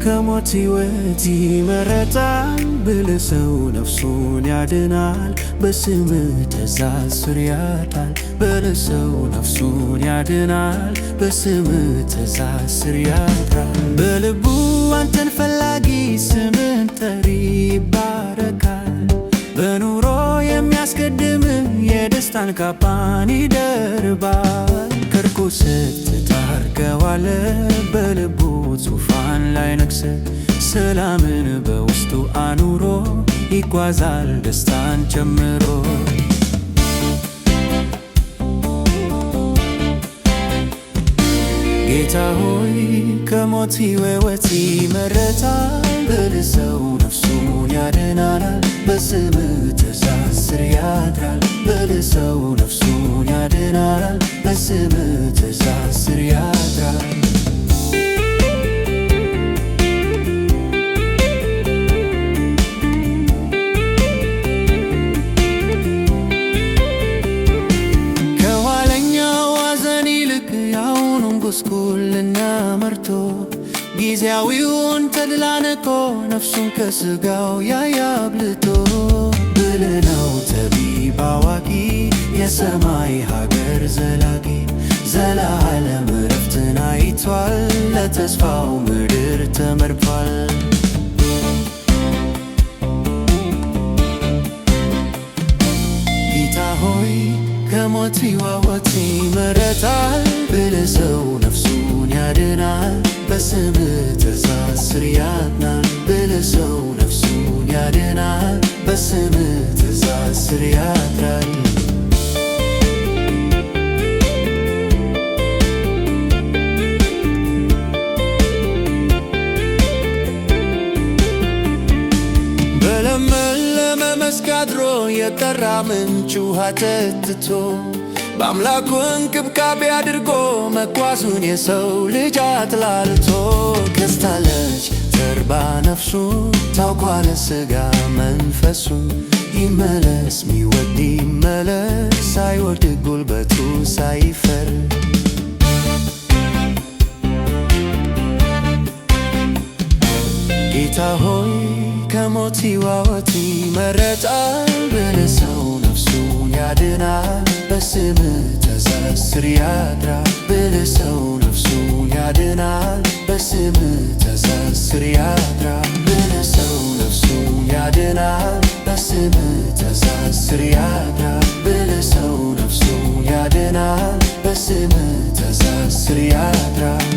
ከሞት ሕይወት ይመረጣል ብለህ ሰው ነፍሱን ያድናል። በስምህ ትእዛዝ ስር ያድራል ብለህ ሰው ነፍሱን ያድናል። በስምህ ትእዛዝ ስር ያድራል። በልቡ አንተን ፈላጊ ስምህን ጠሪ ይባረካል። በኑሮ የሚያስቀድምህ የደስታን ካባን ይደርባል። ከርኩሰት ትታርገዋለህ በልቡ ዙፋን ላይ ነግሰህ ሰላምን በውስጡ አኑሮ ይጓዛል ደስታን ጨምሮ። ጌታ ሆይ ከሞት ሕይወት ይመረጣል ብለህ ሰው ነፍሱን ያድናል። በስምህ ትእዛዝ ስር ያድራል ብለህ ሰው ነፍሱን ያድናል። በስምህ ትእዛዝ ስር ያድራል። ጉስቁልና መርቶ ጊዜያዊውን ተድላ ንቆ ነፍሱን ከሥጋው ያያብልቶ ብልህ ነው ጠቢብ አዋቂ የሰማይ ሀገር ዘላቂ ዘላለም ዕረፍትን አይቷል ለተስፋው ምድር ተመርቷል። ጌታ ሆይ ከሞት ሕይወት ይመረጣል ብለህ ሰው ነፍሱን ያድናል። በስምህ ትእዛዝ ስር ያድናል ብለህ ሰው ነፍሱን ያድናል። በስምህ ትእዛዝ ስር ያድራል። በለመለመ መስክ አድሮ የጠራ ምንጭ ውሃ ጠጥቶ በአምላኩ እንክብካቤ አድርጎ መጓዙን የሰው ልጅ አጥላልቶ ከስታለች ተርባ ነፍሱ ታውቋል ሥጋ መንፈሱ። ይመለስ ሚወድ ይመለስ ሳይወድቅ ጉልበቱ ሳይፈር። ጌታ ሆይ ከሞት ሕይወት ይመረጣል ብለህ ሰው ነፍሱን ያድናል። በስምህ ትእዛዝ ስር ያድራል ብለህ ሰው ነፍሱን ያድናል። በስምህ ትእዛዝ ስር ያድራል ብለህ ሰው ነፍሱን ያድናል። በስምህ ትእዛዝ ስር ያድራል ብለህ ሰው ነፍሱን ያድናል። በስምህ ትእዛዝ ስር ያድራል።